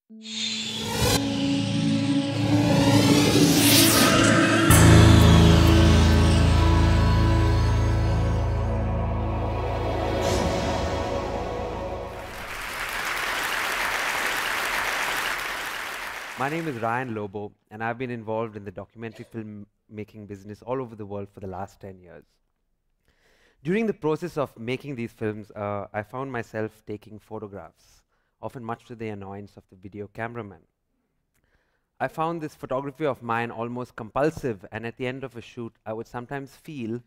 My name is Ryan Lobo, and I've been involved in the documentary film making business all over the world for the last 10 years. During the process of making these films, I found myself taking photographs, often much to the annoyance of the video cameraman. I found this photography of mine almost compulsive, and at the end of a shoot, I would sometimes feel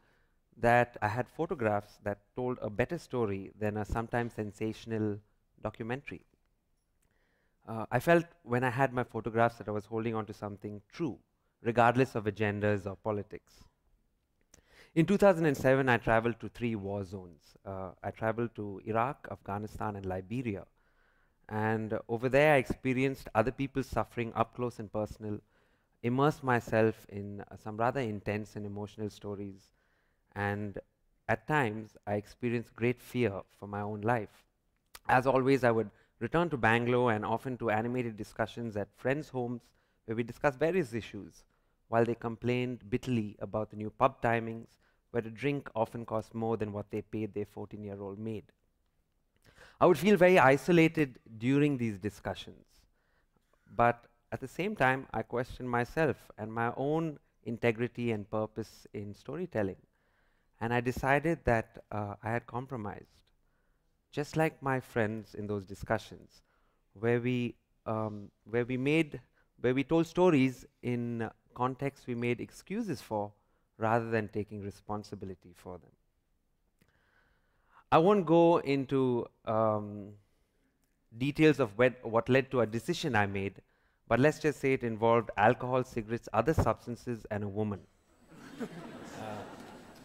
that I had photographs that told a better story than a sometimes sensational documentary. I felt when I had my photographs that I was holding on to something true, regardless of agendas or politics. In 2007, I traveled to 3 war zones. I traveled to Iraq, Afghanistan, and Liberia. And over there, I experienced other people's suffering up close and personal, immersed myself in some rather intense and emotional stories, and at times, I experienced great fear for my own life. As always, I would return to Bangalore and often to animated discussions at friends' homes where we discussed various issues, while they complained bitterly about the new pub timings, where a drink often cost more than what they paid their 14-year-old maid. I would feel very isolated during these discussions, but at the same time, I questioned myself and my own integrity and purpose in storytelling, and I decided that I had compromised. Just like my friends in those discussions, where we told stories in contexts we made excuses for, rather than taking responsibility for them. I won't go into details of what led to a decision I made, but let's just say it involved alcohol, cigarettes, other substances, and a woman.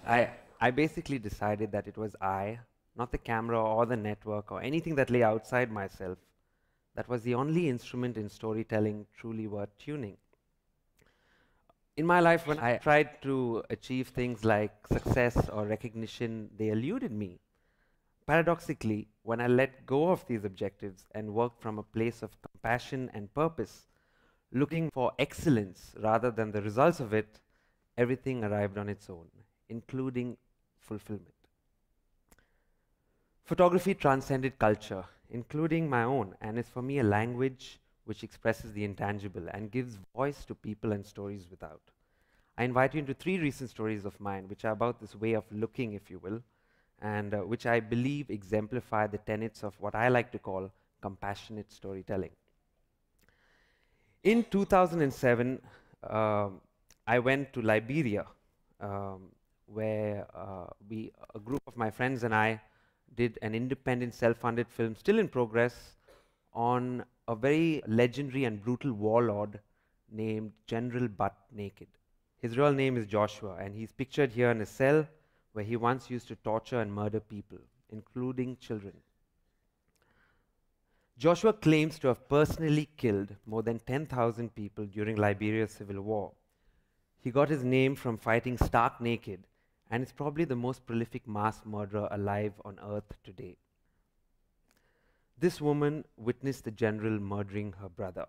I basically decided that it was I, not the camera or the network or anything that lay outside myself, that was the only instrument in storytelling truly worth tuning. In my life, when I tried to achieve things like success or recognition, they eluded me. Paradoxically, when I let go of these objectives and worked from a place of compassion and purpose, looking for excellence rather than the results of it, everything arrived on its own, including fulfillment. Photography transcended culture, including my own, and is for me a language which expresses the intangible and gives voice to people and stories without. I invite you into 3 recent stories of mine, which are about this way of looking, if you will, and which I believe exemplify the tenets of what I like to call compassionate storytelling. In 2007, I went to Liberia, where a group of my friends and I did an independent, self-funded film, still in progress, on a very legendary and brutal warlord named General Butt Naked. His real name is Joshua, and he's pictured here in a cell where he once used to torture and murder people, including children. Joshua claims to have personally killed more than 10,000 people during Liberia's civil war. He got his name from fighting stark naked, and is probably the most prolific mass murderer alive on earth today. This woman witnessed the general murdering her brother.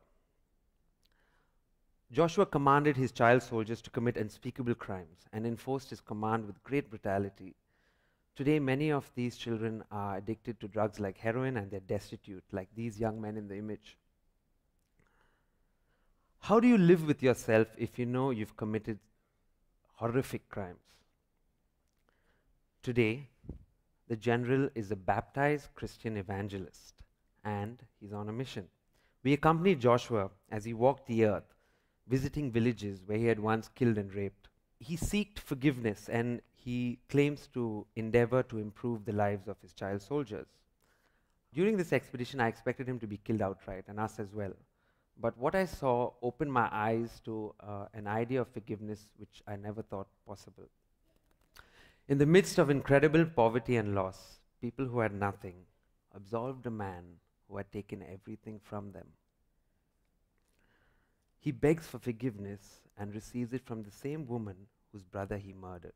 Joshua commanded his child soldiers to commit unspeakable crimes and enforced his command with great brutality. Today, many of these children are addicted to drugs like heroin, and they're destitute, like these young men in the image. How do you live with yourself if you know you've committed horrific crimes? Today, the general is a baptized Christian evangelist, and he's on a mission. We accompanied Joshua as he walked the earth, visiting villages where he had once killed and raped. He sought forgiveness, and he claims to endeavor to improve the lives of his child soldiers. During this expedition, I expected him to be killed outright, and us as well. But what I saw opened my eyes to an idea of forgiveness which I never thought possible. In the midst of incredible poverty and loss, people who had nothing absolved a man who had taken everything from them. He begs for forgiveness and receives it from the same woman whose brother he murdered.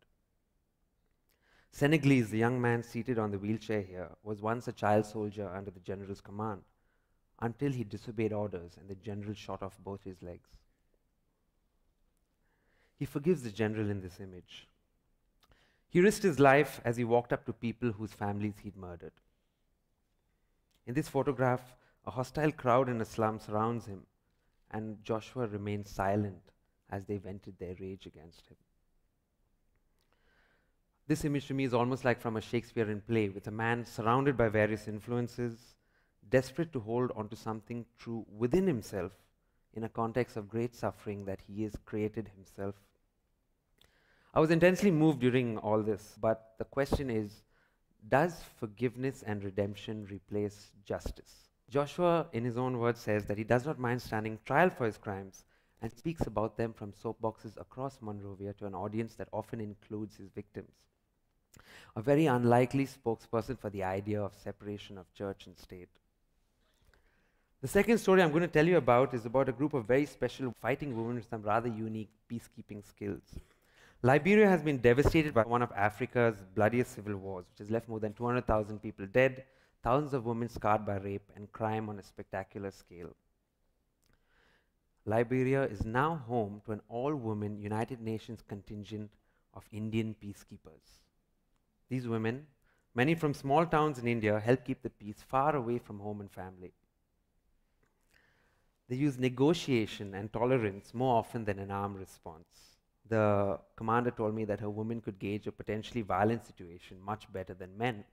Senegalese, the young man seated on the wheelchair here, was once a child soldier under the general's command. until he disobeyed orders and the general shot off both his legs. He forgives the general in this image. He risked his life as he walked up to people whose families he'd murdered. In this photograph, a hostile crowd in a slum surrounds him, and Joshua remains silent as they vented their rage against him. This image to me is almost like from a Shakespearean play, with a man surrounded by various influences, desperate to hold onto something true within himself in a context of great suffering that he has created himself. I was intensely moved during all this, but the question is, does forgiveness and redemption replace justice? Joshua, in his own words, says that he does not mind standing trial for his crimes and speaks about them from soapboxes across Monrovia to an audience that often includes his victims. A very unlikely spokesperson for the idea of separation of church and state. The second story I'm going to tell you about is about a group of very special fighting women with some rather unique peacekeeping skills. Liberia has been devastated by one of Africa's bloodiest civil wars, which has left more than 200,000 people dead, thousands of women scarred by rape and crime on a spectacular scale. Liberia is now home to an all-women United Nations contingent of Indian peacekeepers. These women, many from small towns in India, help keep the peace far away from home and family. They use negotiation and tolerance more often than an armed response. The commander told me that her women could gauge a potentially violent situation much better than men,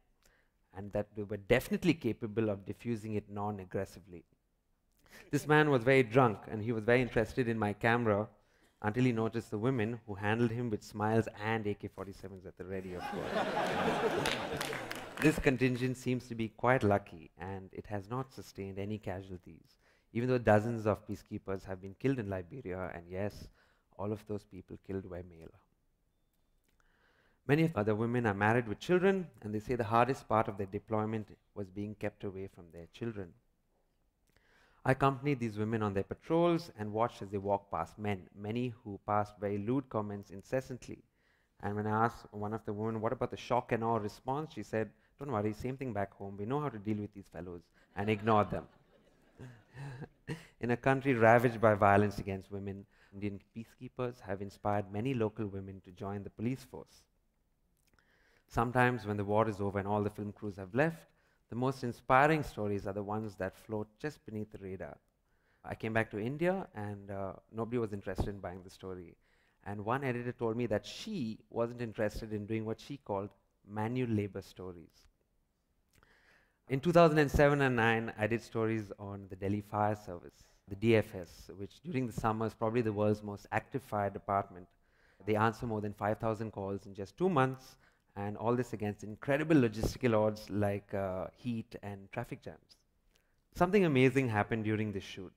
and that they were definitely capable of diffusing it non-aggressively. This man was very drunk, and he was very interested in my camera until he noticed the women, who handled him with smiles and AK-47s at the ready, of course. This contingent seems to be quite lucky, and it has not sustained any casualties, even though dozens of peacekeepers have been killed in Liberia, and yes, all of those people killed were male. Many of the women are married with children, and they say the hardest part of their deployment was being kept away from their children. I accompanied these women on their patrols and watched as they walked past men, many who passed very lewd comments incessantly. And when I asked one of the women, what about the shock and awe response, she said, don't worry, same thing back home. We know how to deal with these fellows, and ignored them. In a country ravaged by violence against women, Indian peacekeepers have inspired many local women to join the police force. Sometimes when the war is over and all the film crews have left, the most inspiring stories are the ones that float just beneath the radar. I came back to India and nobody was interested in buying the story. And one editor told me that she wasn't interested in doing what she called manual labor stories. In 2007 and 9, I did stories on the Delhi Fire Service, the DFS, which during the summer is probably the world's most active fire department. They answer more than 5,000 calls in just 2 months, and all this against incredible logistical odds like heat and traffic jams. Something amazing happened during this shoot.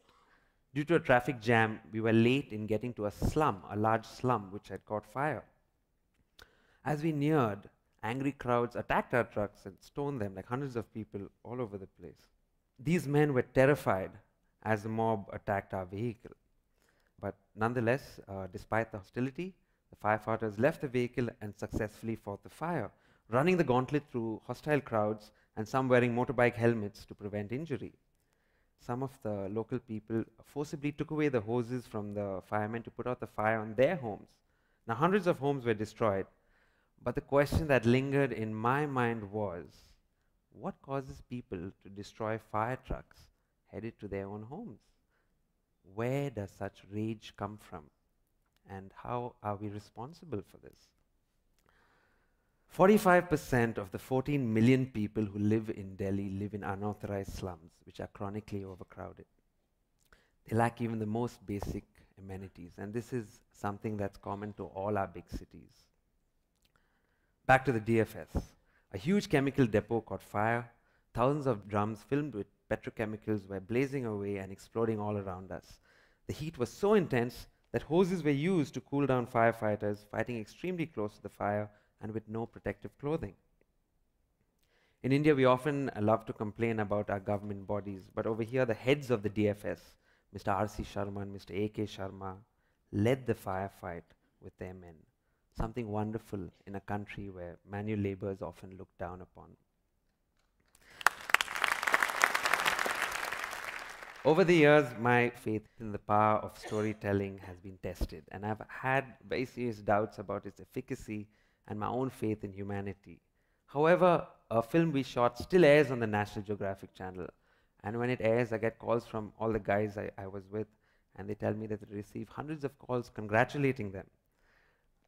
Due to a traffic jam, we were late in getting to a slum, a large slum which had caught fire. As we neared, angry crowds attacked our trucks and stoned them, like hundreds of people all over the place. These men were terrified as the mob attacked our vehicle. But nonetheless, despite the hostility, the firefighters left the vehicle and successfully fought the fire, running the gauntlet through hostile crowds and some wearing motorbike helmets to prevent injury. Some of the local people forcibly took away the hoses from the firemen to put out the fire on their homes. Now, hundreds of homes were destroyed, but the question that lingered in my mind was, what causes people to destroy fire trucks headed to their own homes? Where does such rage come from? And how are we responsible for this? 45% of the 14 million people who live in Delhi live in unauthorized slums, which are chronically overcrowded. They lack even the most basic amenities, and this is something that's common to all our big cities. Back to the DFS. A huge chemical depot caught fire. Thousands of drums filled with petrochemicals were blazing away and exploding all around us. The heat was so intense that hoses were used to cool down firefighters fighting extremely close to the fire and with no protective clothing. In India, we often love to complain about our government bodies, but over here, the heads of the DFS, Mr. R.C. Sharma and Mr. A.K. Sharma, led the firefight with their men. Something wonderful in a country where manual labor is often looked down upon. Over the years, my faith in the power of storytelling has been tested, and I've had very serious doubts about its efficacy and my own faith in humanity. However, a film we shot still airs on the National Geographic Channel, and when it airs, I get calls from all the guys I was with, and they tell me that they receive hundreds of calls congratulating them.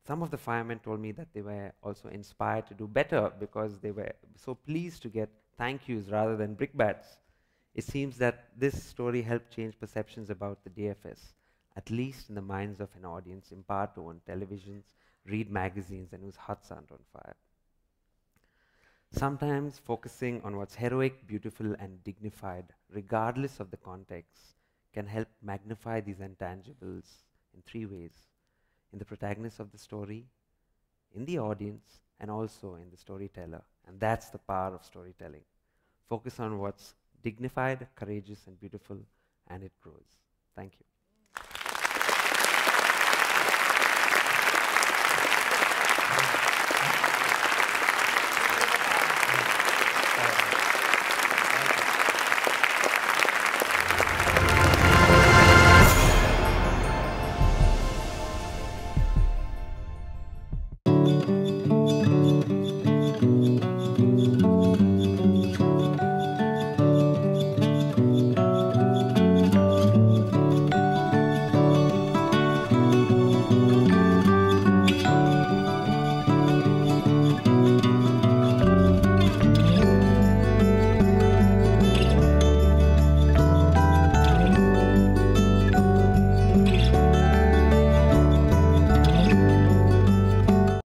Some of the firemen told me that they were also inspired to do better because they were so pleased to get thank yous rather than brickbats. It seems that this story helped change perceptions about the DFS, at least in the minds of an audience empowered to own televisions, read magazines, and whose hearts aren't on fire. Sometimes focusing on what's heroic, beautiful, and dignified, regardless of the context, can help magnify these intangibles in three ways: in the protagonist of the story, in the audience, and also in the storyteller. And that's the power of storytelling. Focus on what's dignified, courageous, and beautiful, and it grows. Thank you.